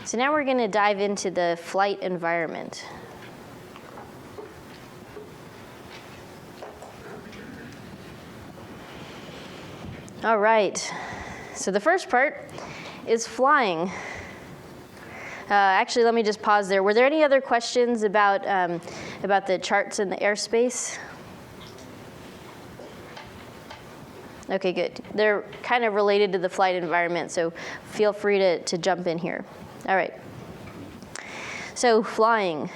So now we're going to dive into the flight environment. All right, so the first part is flying. Actually, let me just pause there. Were there any other questions about the charts in the airspace? Okay, good. They're kind of related to the flight environment, so feel free to jump in here. All right. So flying.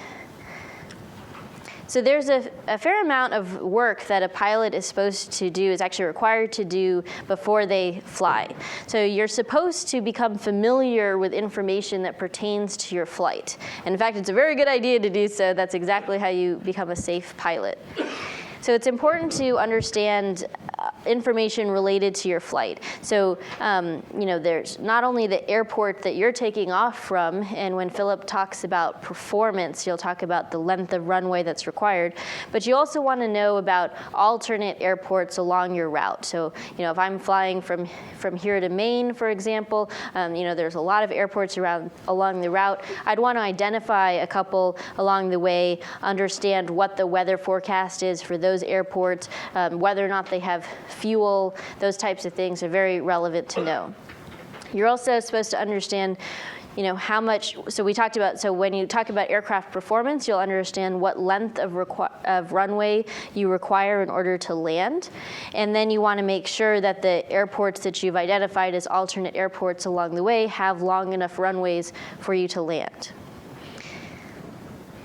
So there's a fair amount of work that a pilot is supposed to do, is actually required to do before they fly. So you're supposed to become familiar with information that pertains to your flight. And in fact, it's a very good idea to do so. That's exactly how you become a safe pilot. So it's important to understand information related to your flight. So, there's not only the airport that you're taking off from, and when Philip talks about performance, you'll talk about the length of runway that's required, but you also want to know about alternate airports along your route. So, if I'm flying from here to Maine, for example, there's a lot of airports along the route. I'd want to identify a couple along the way, understand what the weather forecast is for those airports, whether or not they have fuel, those types of things are very relevant to know. You're also supposed to understand, how much, so when you talk about aircraft performance, you'll understand what length of runway you require in order to land. And then you want to make sure that the airports that you've identified as alternate airports along the way have long enough runways for you to land.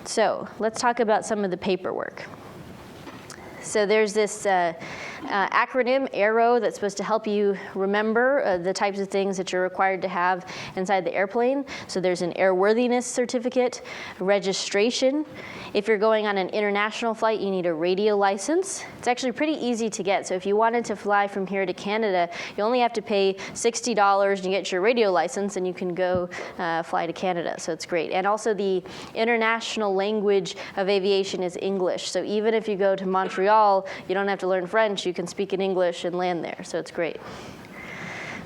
So let's talk about some of the paperwork. So there's this acronym, AERO, that's supposed to help you remember the types of things that you're required to have inside the airplane. So there's an airworthiness certificate, registration. If you're going on an international flight, you need a radio license. It's actually pretty easy to get. So if you wanted to fly from here to Canada, you only have to pay $60 and you get your radio license and you can go fly to Canada. So it's great. And also the international language of aviation is English. So even if you go to Montreal, you don't have to learn French. You can speak in English and land there. So it's great.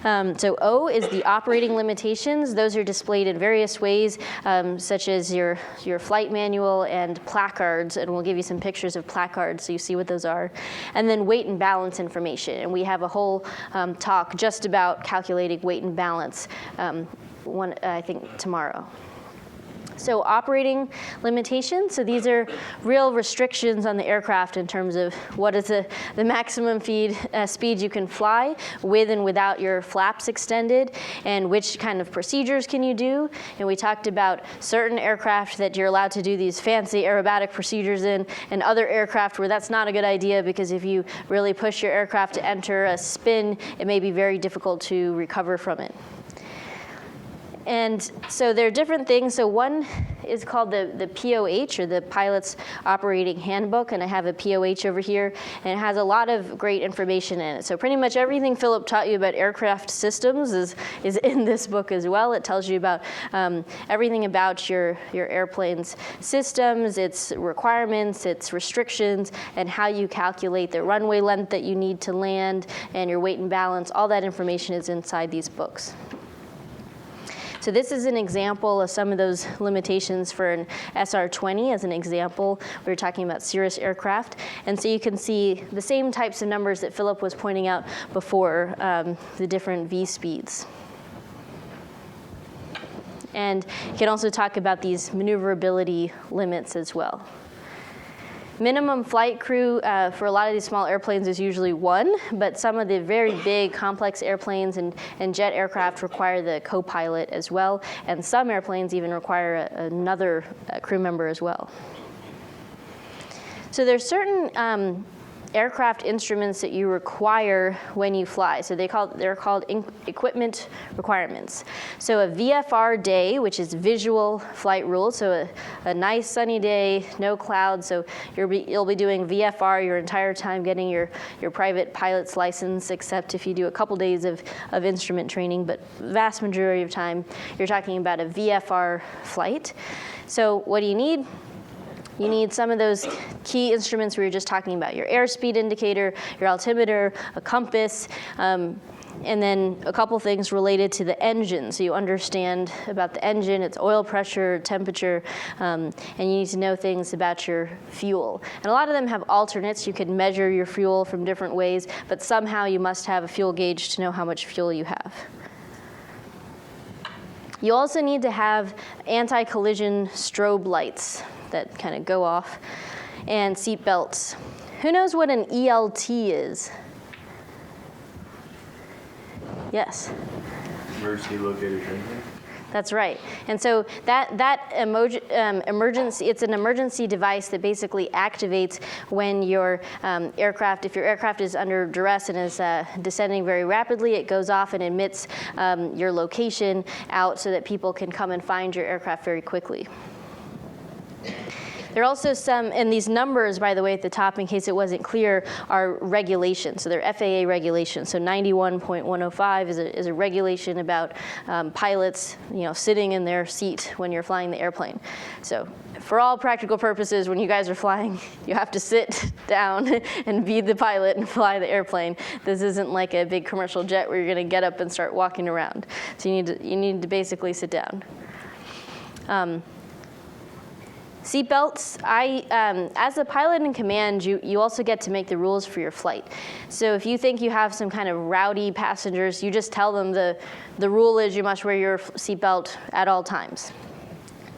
So O is the operating limitations. Those are displayed in various ways, such as your flight manual and placards, and we'll give you some pictures of placards so you see what those are. And then weight and balance information, and we have a whole talk just about calculating weight and balance, I think tomorrow. So operating limitations, so these are real restrictions on the aircraft in terms of what is the maximum speed you can fly with and without your flaps extended, and which kind of procedures can you do. And we talked about certain aircraft that you're allowed to do these fancy aerobatic procedures in, and other aircraft where that's not a good idea, because if you really push your aircraft to enter a spin, it may be very difficult to recover from it. And so there are different things. So one is called the POH, or the Pilot's Operating Handbook, and I have a POH over here, and it has a lot of great information in it. So pretty much everything Philip taught you about aircraft systems is in this book as well. It tells you about everything about your airplane's systems, its requirements, its restrictions, and how you calculate the runway length that you need to land, and your weight and balance. All that information is inside these books. So this is an example of some of those limitations for an SR-20 as an example. We were talking about Cirrus aircraft. And so you can see the same types of numbers that Philip was pointing out before, the different V speeds. And you can also talk about these maneuverability limits as well. Minimum flight crew for a lot of these small airplanes is usually 1, but some of the very big complex airplanes and jet aircraft require the co-pilot as well, and some airplanes even require another crew member as well. So there's certain aircraft instruments that you require when you fly. So they're called equipment requirements. So a VFR day, which is visual flight rules, so a nice sunny day, no clouds, so you'll be doing VFR your entire time, getting your private pilot's license, except if you do a couple days of instrument training, but vast majority of time you're talking about a VFR flight. So what do you need? You need some of those key instruments we were just talking about, your airspeed indicator, your altimeter, a compass. And then a couple things related to the engine. So you understand about the engine, its oil pressure, temperature, and you need to know things about your fuel. And a lot of them have alternates. You can measure your fuel from different ways, but somehow you must have a fuel gauge to know how much fuel you have. You also need to have anti-collision strobe lights that kind of go off, and seat belts. Who knows what an ELT is? Yes? Emergency locator training. That's right. And so that emergency, it's an emergency device that basically activates when your aircraft, if your aircraft is under duress and is descending very rapidly, it goes off and emits your location out so that people can come and find your aircraft very quickly. There are also some, and these numbers, by the way, at the top, in case it wasn't clear, are regulations. So they're FAA regulations. So 91.105 is a regulation about pilots, sitting in their seat when you're flying the airplane. So for all practical purposes, when you guys are flying, you have to sit down and be the pilot and fly the airplane. This isn't like a big commercial jet where you're going to get up and start walking around. So you need to basically sit down. Seatbelts, as a pilot in command, you also get to make the rules for your flight. So if you think you have some kind of rowdy passengers, you just tell them the rule is you must wear your seatbelt at all times.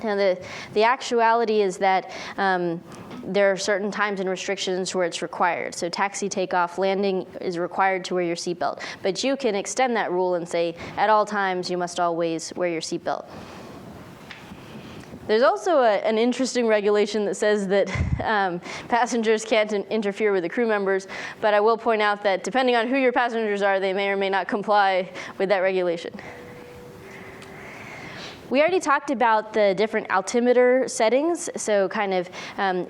Now the actuality is that there are certain times and restrictions where it's required. So taxi, takeoff, landing is required to wear your seatbelt. But you can extend that rule and say at all times you must always wear your seatbelt. There's also an interesting regulation that says that passengers can't interfere with the crew members, but I will point out that depending on who your passengers are, they may or may not comply with that regulation. We already talked about the different altimeter settings. So kind of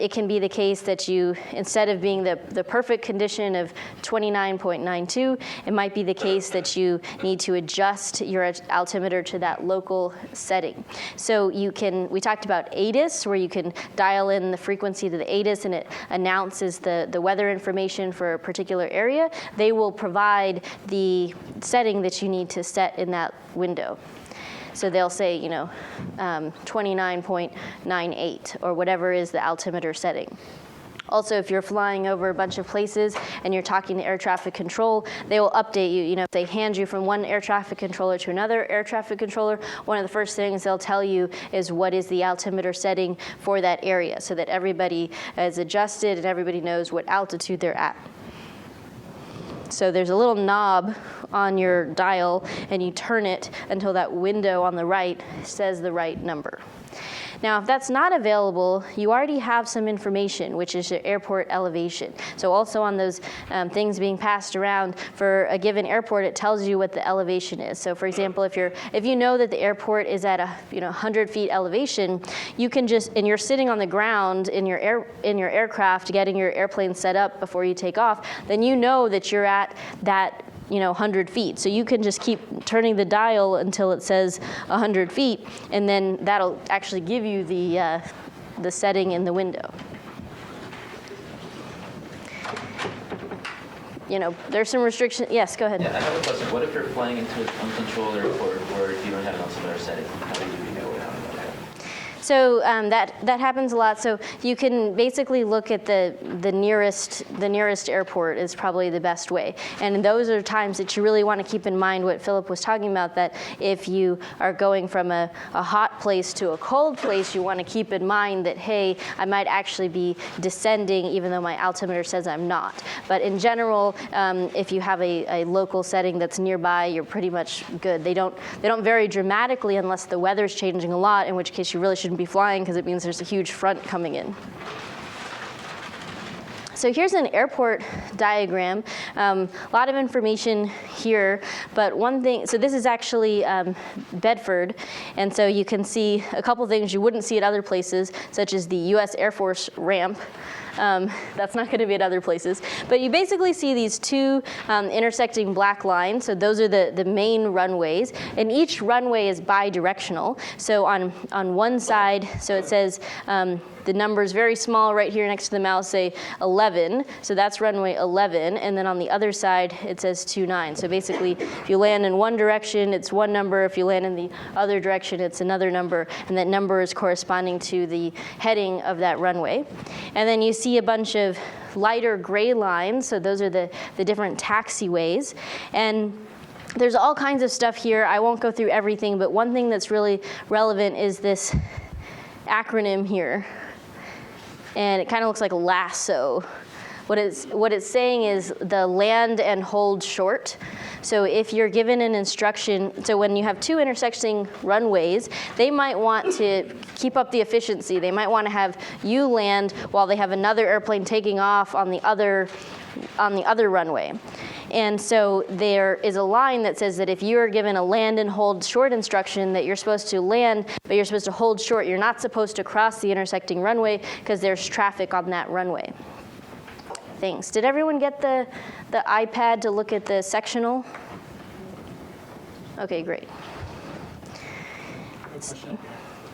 it can be the case that you, instead of being the perfect condition of 29.92, it might be the case that you need to adjust your altimeter to that local setting. So we talked about ATIS, where you can dial in the frequency to the ATIS and it announces the weather information for a particular area. They will provide the setting that you need to set in that window. So they'll say, 29.98 or whatever is the altimeter setting. Also, if you're flying over a bunch of places and you're talking to air traffic control, they will update you. If they hand you from one air traffic controller to another air traffic controller, one of the first things they'll tell you is what is the altimeter setting for that area, so that everybody is adjusted and everybody knows what altitude they're at. So there's a little knob on your dial, and you turn it until that window on the right says the right number. Now, if that's not available, you already have some information, which is your airport elevation. So also on those things being passed around for a given airport, it tells you what the elevation is. So for example, if you know that the airport is at 100 feet elevation, you can just, and you're sitting on the ground in your aircraft getting your airplane set up before you take off, then you know that you're at that 100 feet. So you can just keep turning the dial until it says 100 feet, and then that'll actually give you the setting in the window. There's some restrictions. Yes, go ahead. Yeah, I have a question. What if you're flying into an uncontrolled airport where you don't have an altimeter setting? How do you know how to know that? So that happens a lot. So you can basically look at the nearest airport is probably the best way. And those are times that you really want to keep in mind what Philip was talking about, that if you are going from a hot place to a cold place, you want to keep in mind that, hey, I might actually be descending even though my altimeter says I'm not. But in general, if you have a local setting that's nearby, you're pretty much good. They don't vary dramatically unless the weather's changing a lot, in which case you really shouldn't be flying because it means there's a huge front coming in. So here's an airport diagram. A lot of information here, but one thing, so this is actually Bedford, and so you can see a couple things you wouldn't see at other places, such as the U.S. Air Force ramp. That's not going to be at other places. But you basically see these two intersecting black lines. So those are the main runways. And each runway is bi-directional. So on one side, so it says the number's very small right here next to the mouse, say 11. So that's runway 11. And then on the other side, it says 29. So basically, if you land in one direction, it's one number. If you land in the other direction, it's another number. And that number is corresponding to the heading of that runway. And then you see a bunch of lighter gray lines. So those are the different taxiways. And there's all kinds of stuff here. I won't go through everything, but one thing that's really relevant is this acronym here. And it kind of looks like LAHSO. What it's saying is the land and hold short. So if you're given an instruction, so when you have two intersecting runways, they might want to keep up the efficiency. They might want to have you land while they have another airplane taking off on the other runway. And so there is a line that says that if you are given a land and hold short instruction, that you're supposed to land, but you're supposed to hold short. You're not supposed to cross the intersecting runway because there's traffic on that runway. Thanks. Did everyone get the iPad to look at the sectional? Okay, great.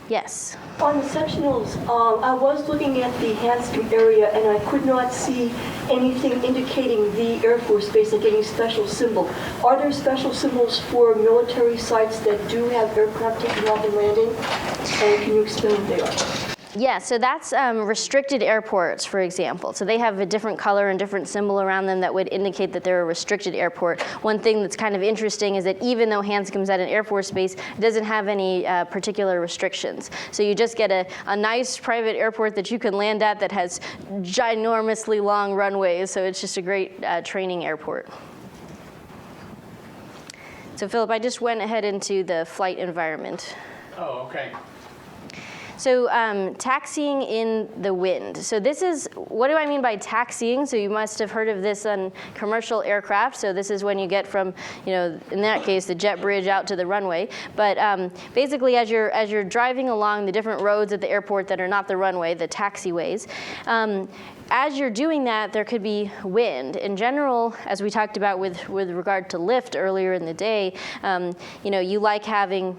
Yes. On the sectionals, I was looking at the handsome area and I could not see anything indicating the Air Force Base, like any special symbol. Are there special symbols for military sites that do have aircraft taking off and landing? And can you explain what they are? Yeah, so that's restricted airports, for example. So they have a different color and different symbol around them that would indicate that they're a restricted airport. One thing that's kind of interesting is that even though Hanscom's at an Air Force base, it doesn't have any particular restrictions. So you just get a nice private airport that you can land at that has ginormously long runways. So it's just a great training airport. So Philip, I just went ahead into the flight environment. Oh, okay. So taxiing in the wind. So this is, what do I mean by taxiing? So you must have heard of this on commercial aircraft. So this is when you get from, in that case, the jet bridge out to the runway. But basically, as you're driving along the different roads at the airport that are not the runway, the taxiways, as you're doing that, there could be wind. In general, as we talked about with regard to lift earlier in the day, you like having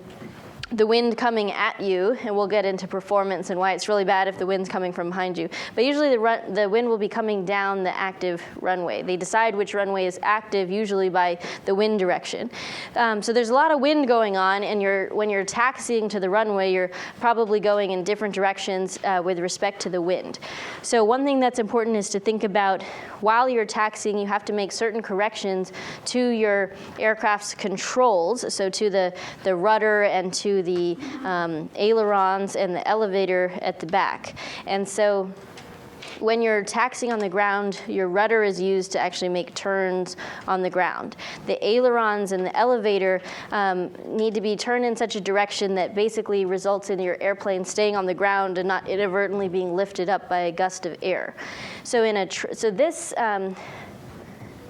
the wind coming at you, and we'll get into performance and why it's really bad if the wind's coming from behind you. But usually the wind will be coming down the active runway. They decide which runway is active usually by the wind direction. So there's a lot of wind going on, and when you're taxiing to the runway, you're probably going in different directions with respect to the wind. So one thing that's important is to think about while you're taxiing, you have to make certain corrections to your aircraft's controls, so to the rudder and to the ailerons and the elevator at the back. And so when you're taxiing on the ground, your rudder is used to actually make turns on the ground. The ailerons and the elevator need to be turned in such a direction that basically results in your airplane staying on the ground and not inadvertently being lifted up by a gust of air. So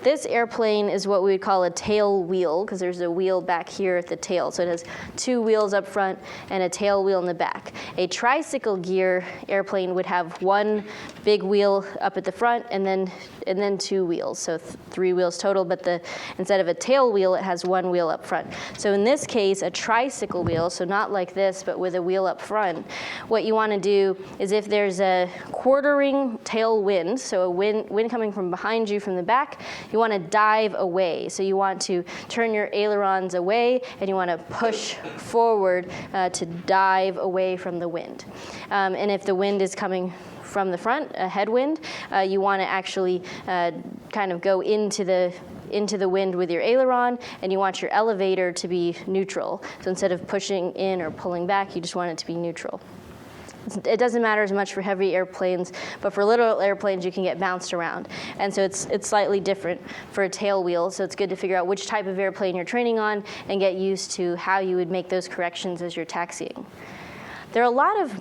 this airplane is what we would call a tail wheel, because there's a wheel back here at the tail. So it has two wheels up front and a tail wheel in the back. A tricycle gear airplane would have one big wheel up at the front and then two wheels, so three wheels total, but instead of a tail wheel, it has one wheel up front. So in this case, a tricycle wheel, so not like this, but with a wheel up front, what you want to do is if there's a quartering tail wind, so a wind coming from behind you from the back, you want to dive away. So you want to turn your ailerons away, and you want to push forward to dive away from the wind. And if the wind is coming from the front, a headwind, you want to actually kind of go into the wind with your aileron, and you want your elevator to be neutral. So instead of pushing in or pulling back, you just want it to be neutral. It doesn't matter as much for heavy airplanes, but for little airplanes, you can get bounced around. And so it's slightly different for a tail wheel, so it's good to figure out which type of airplane you're training on and get used to how you would make those corrections as you're taxiing. there are a lot of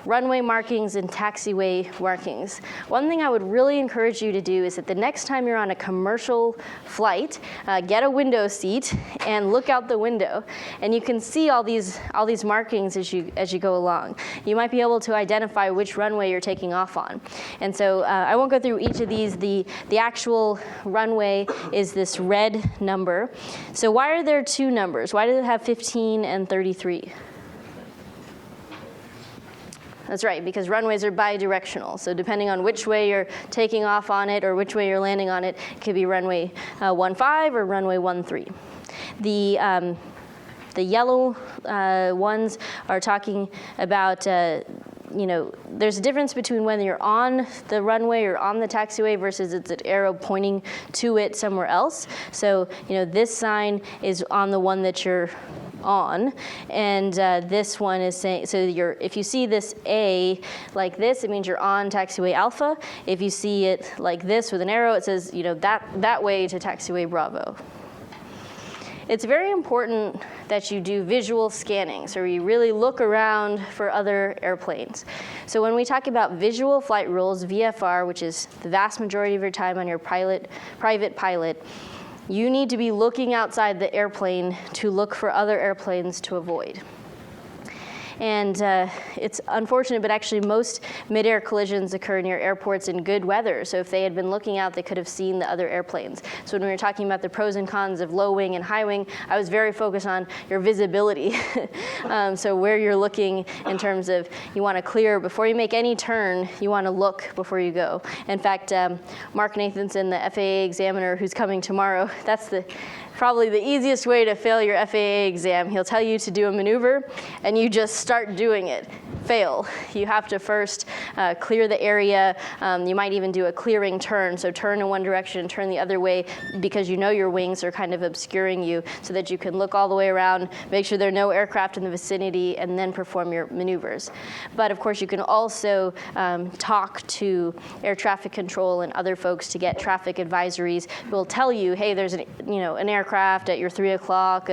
runway markings and taxiway markings. One thing I would really encourage you to do is that the next time you're on a commercial flight, get a window seat and look out the window, and you can see all these markings as you go along. You might be able to identify which runway you're taking off on. And so I won't go through each of these. The actual runway is this red number. So why are there two numbers? Why does it have 15 and 33? That's right, because runways are bidirectional. So depending on which way you're taking off on it or which way you're landing on it, it could be runway 15 or runway 13. The yellow ones are talking about, there's a difference between when you're on the runway or on the taxiway versus it's an arrow pointing to it somewhere else. So, this sign is on the one that you're on, and this one is saying, so if you see this A like this, it means you're on taxiway alpha. If you see it like this with an arrow, it says, that way to taxiway Bravo. It's very important that you do visual scanning, so you really look around for other airplanes. So when we talk about visual flight rules, VFR, which is the vast majority of your time on your private pilot, you need to be looking outside the airplane to look for other airplanes to avoid. And it's unfortunate, but actually most mid-air collisions occur near airports in good weather. So if they had been looking out, they could have seen the other airplanes. So when we were talking about the pros and cons of low wing and high wing, I was very focused on your visibility. So where you're looking in terms of you want to clear, before you make any turn, you want to look before you go. In fact, Mark Nathanson, the FAA examiner who's coming tomorrow, that's probably the easiest way to fail your FAA exam. He'll tell you to do a maneuver, and you just start doing it. Fail. You have to first clear the area. You might even do a clearing turn, so turn in one direction, turn the other way, because your wings are kind of obscuring you, so that you can look all the way around, make sure there are no aircraft in the vicinity, and then perform your maneuvers. But of course, you can also talk to air traffic control and other folks to get traffic advisories. We'll tell you, hey, there's an aircraft at your 3 o'clock,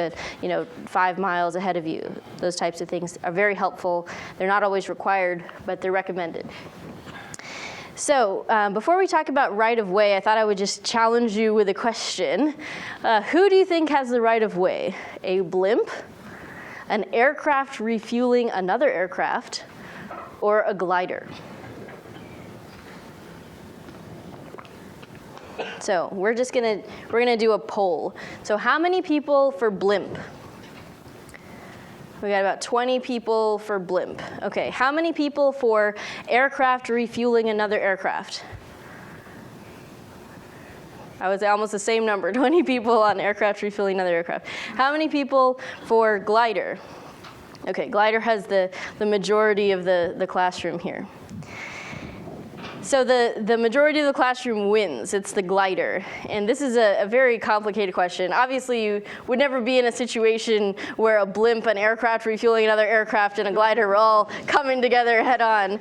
5 miles ahead of you. Those types of things are very helpful. They're not always required, but they're recommended. So before we talk about right-of-way, I thought I would just challenge you with a question. Who do you think has the right-of-way? A blimp, an aircraft refueling another aircraft, or a glider? So we're gonna do a poll. So how many people for blimp? We got about 20 people for blimp. Okay, how many people for aircraft refueling another aircraft? I would say almost the same number, 20 people on aircraft refueling another aircraft. How many people for glider? Okay, glider has the majority of the classroom here. So the majority of the classroom wins. It's the glider. And this is a very complicated question. Obviously, you would never be in a situation where a blimp, an aircraft refueling another aircraft, and a glider were all coming together head on.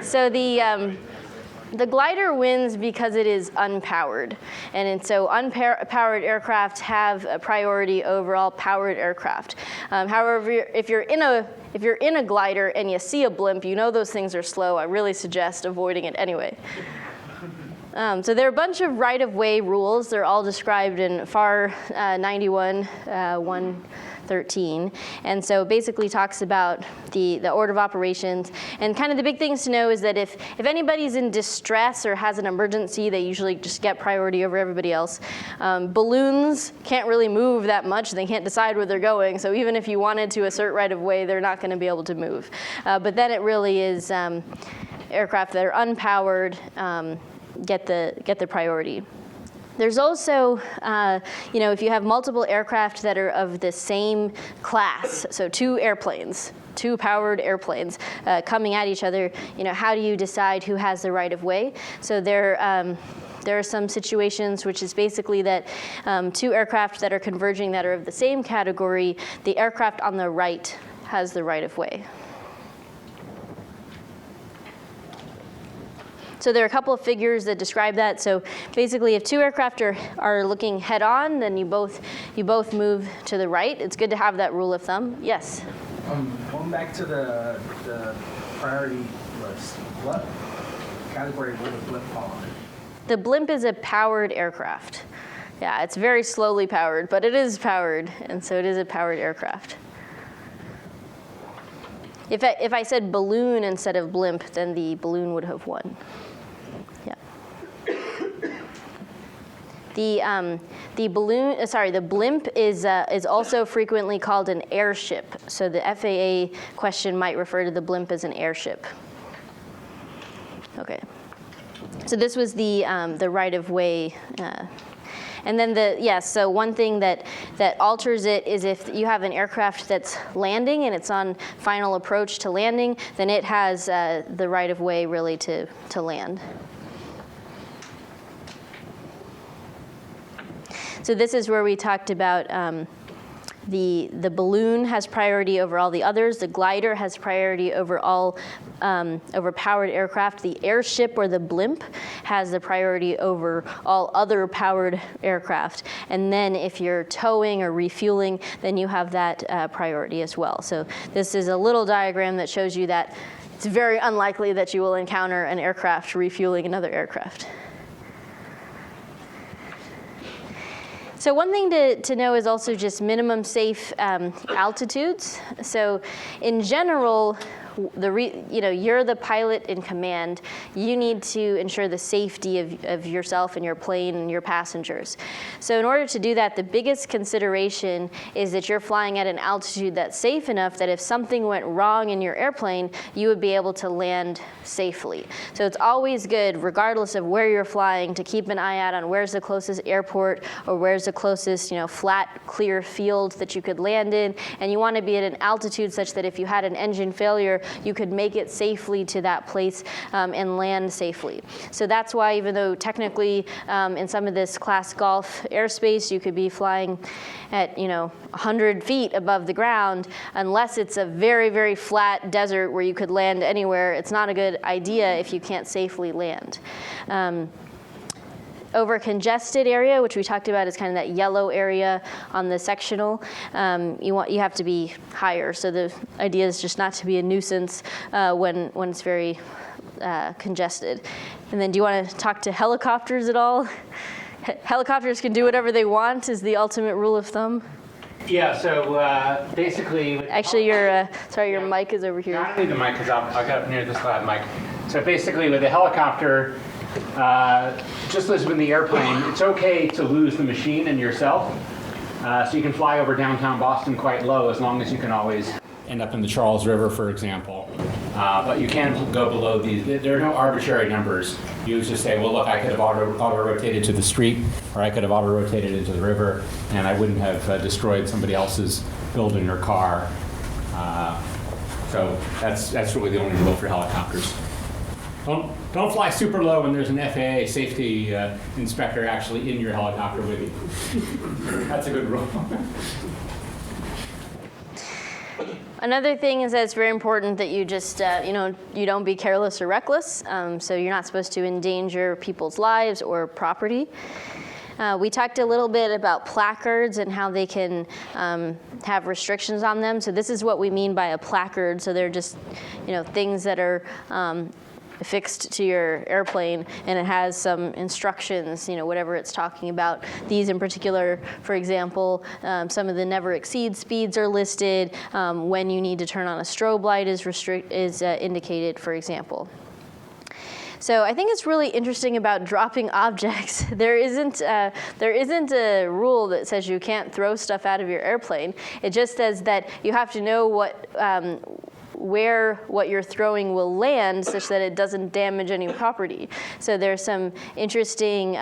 So the glider wins because it is unpowered. And so unpowered aircraft have a priority over all powered aircraft. However, if you're in a glider and you see a blimp, those things are slow. I really suggest avoiding it anyway. So there are a bunch of right-of-way rules. They're all described in FAR 91, 113. And so basically talks about the order of operations. And kind of the big things to know is that if anybody's in distress or has an emergency, they usually just get priority over everybody else. Balloons can't really move that much. They can't decide where they're going. So even if you wanted to assert right-of-way, they're not going to be able to move. But then it really is aircraft that are unpowered get the priority. There's also, if you have multiple aircraft that are of the same class, so two powered airplanes coming at each other, how do you decide who has the right of way? So there are some situations which is basically that two aircraft that are converging that are of the same category, the aircraft on the right has the right of way. So there are a couple of figures that describe that. So basically, if two aircraft are looking head on, then you both move to the right. It's good to have that rule of thumb. Yes? Going back to the priority list, what category would the blimp fall under? The blimp is a powered aircraft. Yeah, it's very slowly powered, but it is powered, and so it is a powered aircraft. If I said balloon instead of blimp, then the balloon would have won. Yeah. The blimp is also frequently called an airship. So the FAA question might refer to the blimp as an airship. Okay. So this was the right of way. And then so one thing that alters it is if you have an aircraft that's landing and it's on final approach to landing, then it has the right of way really to land. So this is where we talked about the balloon has priority over all the others. The glider has priority over all over powered aircraft. The airship or the blimp has the priority over all other powered aircraft. And then if you're towing or refueling, then you have that priority as well. So this is a little diagram that shows you that it's very unlikely that you will encounter an aircraft refueling another aircraft. So one thing to know is also just minimum safe altitudes. So in general, you're the pilot in command. You need to ensure the safety of yourself and your plane and your passengers. So in order to do that, the biggest consideration is that you're flying at an altitude that's safe enough that if something went wrong in your airplane, you would be able to land safely. So it's always good, regardless of where you're flying, to keep an eye out on where's the closest airport or where's the closest, flat, clear field that you could land in. And you want to be at an altitude such that if you had an engine failure, you could make it safely to that place and land safely. So that's why, even though technically in some of this class golf airspace, you could be flying at 100 feet above the ground, unless it's a very, very flat desert where you could land anywhere, it's not a good idea if you can't safely land. Over congested area, which we talked about, is kind of that yellow area on the sectional. You have to be higher. So the idea is just not to be a nuisance when it's very congested. And then, do you want to talk to helicopters at all? Helicopters can do whatever they want, is the ultimate rule of thumb. Yeah. So basically, actually, your mic is over here. I don't need the mic because I'll get up near this loud mic. So basically, with a helicopter, just as with the airplane, it's okay to lose the machine and yourself. So you can fly over downtown Boston quite low, as long as you can always end up in the Charles River, for example. But you can go below these. There are no arbitrary numbers. You just say, well, look, I could have auto-rotated to the street, or I could have auto-rotated into the river, and I wouldn't have destroyed somebody else's building or car. So that's really the only rule for helicopters. Don't fly super low when there's an FAA safety inspector actually in your helicopter with you. That's a good rule. Another thing is that it's very important that you just, you don't be careless or reckless. So you're not supposed to endanger people's lives or property. We talked a little bit about placards and how they can have restrictions on them. So this is what we mean by a placard. So they're just, things that are affixed to your airplane, and it has some instructions, whatever it's talking about. These in particular, for example, some of the never exceed speeds are listed. When you need to turn on a strobe light is indicated, for example. So I think it's really interesting about dropping objects. There isn't a rule that says you can't throw stuff out of your airplane. It just says that you have to know where what you're throwing will land such that it doesn't damage any property. So there's some interesting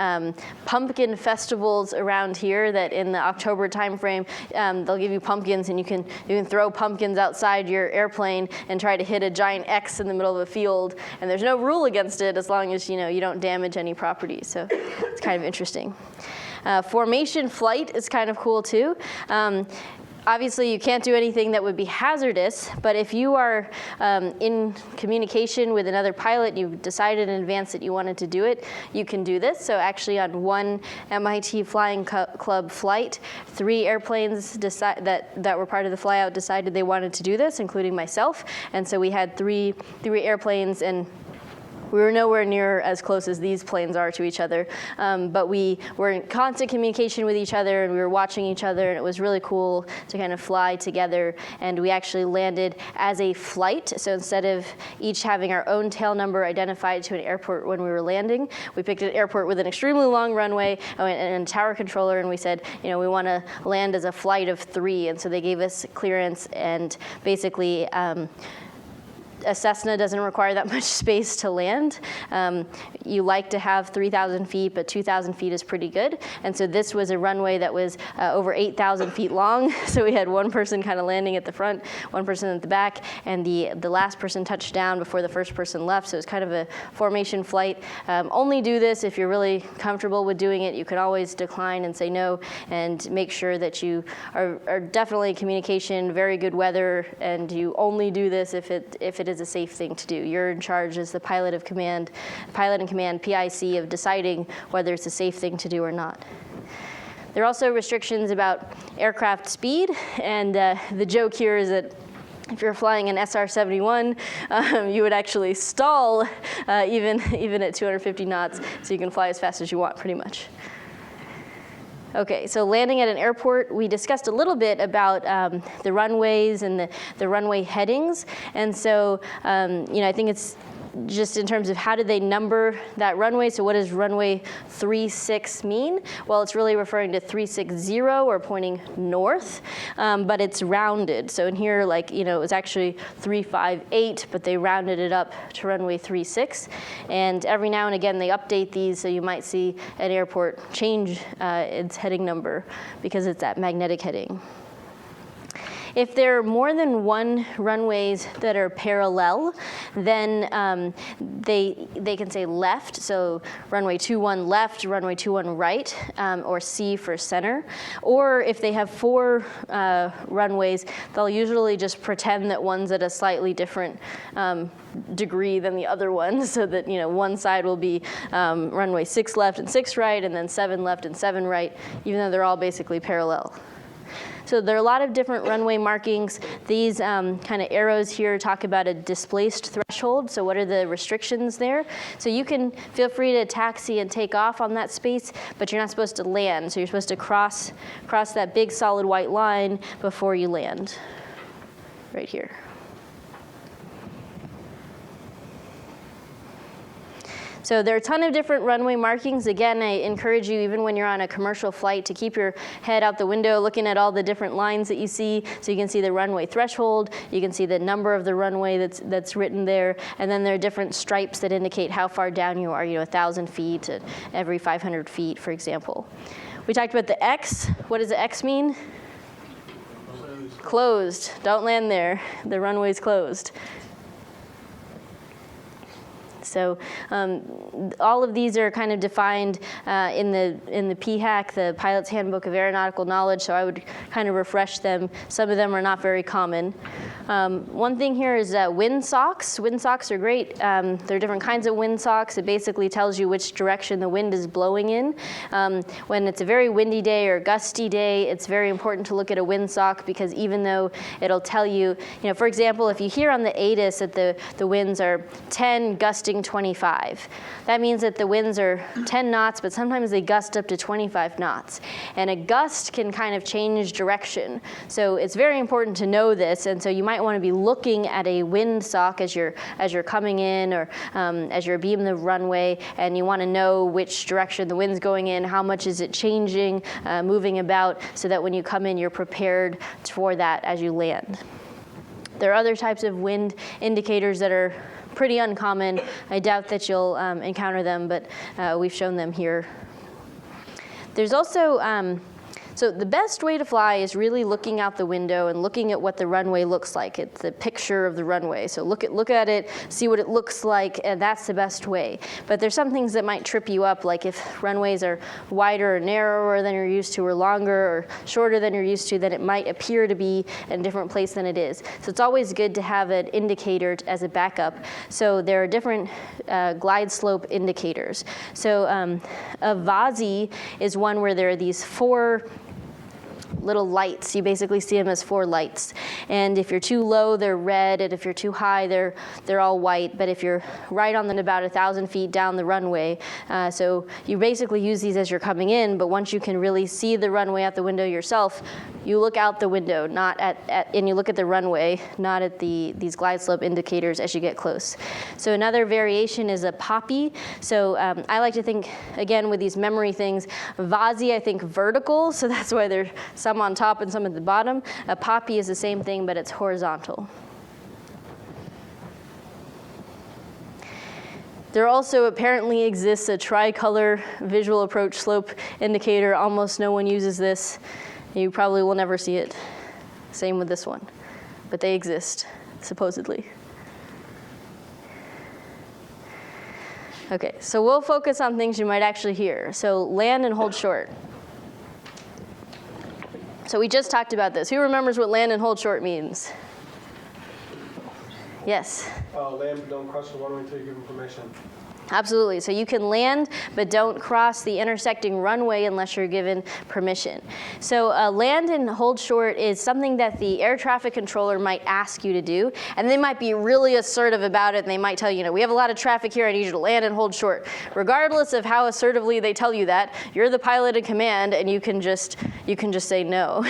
pumpkin festivals around here that in the October timeframe, they'll give you pumpkins, and you can throw pumpkins outside your airplane and try to hit a giant X in the middle of a field. And there's no rule against it as long as you don't damage any property. So it's kind of interesting. Formation flight is kind of cool too. Obviously, you can't do anything that would be hazardous, but if you are in communication with another pilot, you've decided in advance that you wanted to do it, you can do this. So actually on one MIT Flying Club flight, 3 airplanes that were part of the flyout decided they wanted to do this, including myself. And so we had three airplanes, and we were nowhere near as close as these planes are to each other, but we were in constant communication with each other, and we were watching each other, and it was really cool to kind of fly together. And we actually landed as a flight, so instead of each having our own tail number identified to an airport when we were landing, we picked an airport with an extremely long runway and a tower controller, and we said, you know, we want to land as a flight of 3, and so they gave us clearance, and basically, a Cessna doesn't require that much space to land. You like to have 3,000 feet, but 2,000 feet is pretty good. And so this was a runway that was over 8,000 feet long. So we had one person kind of landing at the front, one person at the back, and the last person touched down before the first person left. So it's kind of a formation flight. Only do this if you're really comfortable with doing it. You can always decline and say no, and make sure that you are definitely in communication, very good weather, and you only do this if it is a safe thing to do. You're in charge as the pilot in command, PIC, of deciding whether it's a safe thing to do or not. There are also restrictions about aircraft speed, and the joke here is that if you're flying an SR-71, you would actually stall even at 250 knots, so you can fly as fast as you want, pretty much. Okay, so landing at an airport, we discussed a little bit about the runways and the runway headings. And so, you know, I think it's just in terms of how do they number that runway. So what does runway 36 mean? Well, it's really referring to 360 or pointing north, but it's rounded. So in here, like, you know, it was actually 358, but they rounded it up to runway 36. And every now and again, they update these, so you might see an airport change its heading number because it's that magnetic heading. If there are more than one runways that are parallel, then they can say left, so runway 21 left, runway 21 right, or C for center. Or if they have 4 runways, they'll usually just pretend that one's at a slightly different degree than the other one, so that, you know, one side will be runway 6 left and 6 right, and then 7 left and 7 right, even though they're all basically parallel. So there are a lot of different runway markings. These kind of arrows here talk about a displaced threshold. So what are the restrictions there? So you can feel free to taxi and take off on that space, but you're not supposed to land. So you're supposed to cross that big solid white line before you land, right here. So there are a ton of different runway markings. Again, I encourage you, even when you're on a commercial flight, to keep your head out the window looking at all the different lines that you see. So you can see the runway threshold, you can see the number of the runway that's written there, and then there are different stripes that indicate how far down you are, you know, 1,000 feet, every 500 feet, for example. We talked about the X. What does the X mean? Closed. Don't land there. The runway's closed. So all of these are kind of defined in the PHAK, the Pilot's Handbook of Aeronautical Knowledge, so I would kind of refresh them. Some of them are not very common. One thing here is wind socks. Wind socks are great. There are different kinds of wind socks. It basically tells you which direction the wind is blowing in. When it's a very windy day or gusty day, it's very important to look at a wind sock, because even though it'll tell you, for example, if you hear on the ATIS that the winds are 10 gusting 25, that means that the winds are 10 knots, but sometimes they gust up to 25 knots. And a gust can kind of change direction. So it's very important to know this, and so you might want to be looking at a wind sock as you're coming in, or as you're abeam the runway, and you want to know which direction the wind's going in, how much is it changing, moving about, so that when you come in, you're prepared for that as you land. There are other types of wind indicators that are pretty uncommon. I doubt that you'll encounter them, but we've shown them here. There's also So the best way to fly is really looking out the window and looking at what the runway looks like. It's the picture of the runway. So look at it, see what it looks like, and that's the best way. But there's some things that might trip you up, like if runways are wider or narrower than you're used to, or longer or shorter than you're used to, then it might appear to be in a different place than it is. So it's always good to have an indicator as a backup. So there are different glide slope indicators. So a VASI is one where there are these 4 little lights. You basically see them as 4 lights. And if you're too low, they're red, and if you're too high, they're all white. But if you're right on them about 1,000 feet down the runway, so you basically use these as you're coming in, but once you can really see the runway out the window yourself, you look out the window, not and you look at the runway, not at these glide slope indicators as you get close. So another variation is a poppy. So I like to think, again, with these memory things, VASI, I think vertical, so that's why there's some on top and some at the bottom. A poppy is the same thing, but it's horizontal. There also apparently exists a tricolor visual approach slope indicator. Almost no one uses this. You probably will never see it. Same with this one. But they exist, supposedly. Okay, so we'll focus on things you might actually hear. So land and hold short. So we just talked about this. Who remembers what land and hold short means? Yes? Land, but don't cross the runway until you give them permission. Absolutely. So you can land, but don't cross the intersecting runway unless you're given permission. So land and hold short is something that the air traffic controller might ask you to do, and they might be really assertive about it, and they might tell you, we have a lot of traffic here, I need you to land and hold short. Regardless of how assertively they tell you that, you're the pilot in command, and you can just say no,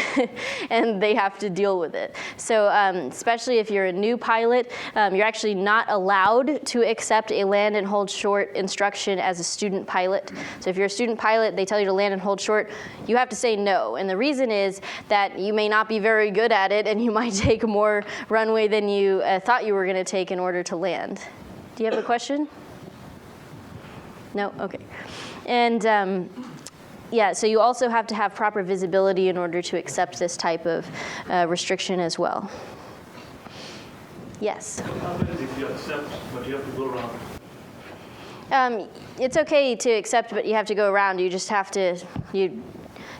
and they have to deal with it. So especially if you're a new pilot, you're actually not allowed to accept a land and hold short instruction as a student pilot. So if you're a student pilot, they tell you to land and hold short, you have to say no. And the reason is that you may not be very good at it, and you might take more runway than you thought you were going to take in order to land. Do you have a question? No? Okay. And yeah, so you also have to have proper visibility in order to accept this type of restriction as well. Yes? What happens if you accept, but you have to go around? It's okay to accept, but you have to go around. You just have to, you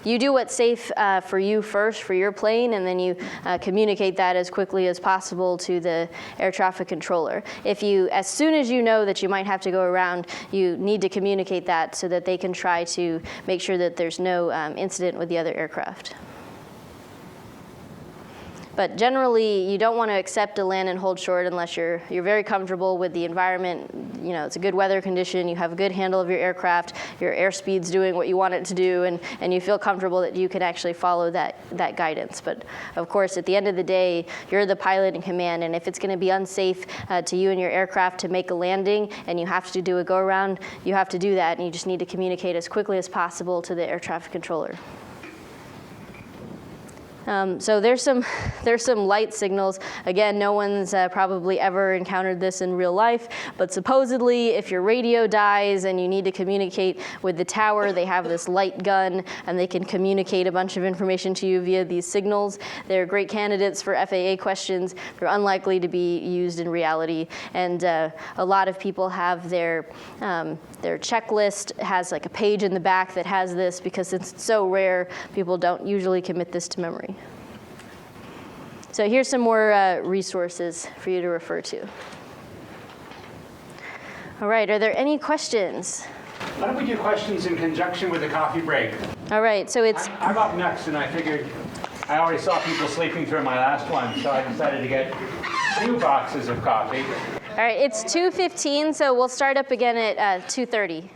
do what's safe for you first, for your plane, and then you communicate that as quickly as possible to the air traffic controller. As soon as you know that you might have to go around, you need to communicate that so that they can try to make sure that there's no incident with the other aircraft. But generally, you don't want to accept a land and hold short unless you're very comfortable with the environment. It's a good weather condition, you have a good handle of your aircraft, your airspeed's doing what you want it to do, and you feel comfortable that you can actually follow that guidance. But of course, at the end of the day, you're the pilot in command, and if it's going to be unsafe to you and your aircraft to make a landing, and you have to do a go-around, you have to do that, and you just need to communicate as quickly as possible to the air traffic controller. So there's some light signals. Again, no one's probably ever encountered this in real life, but supposedly if your radio dies and you need to communicate with the tower, they have this light gun and they can communicate a bunch of information to you via these signals. They're great candidates for FAA questions. They're unlikely to be used in reality, and a lot of people have their checklist has like a page in the back that has this, because it's so rare, people don't usually commit this to memory. So here's some more resources for you to refer to. All right, are there any questions? Why don't we do questions in conjunction with the coffee break? All right, so it's... I'm up next, and I figured I already saw people sleeping through my last one, so I decided to get 2 boxes of coffee. All right, it's 2:15, so we'll start up again at 2:30.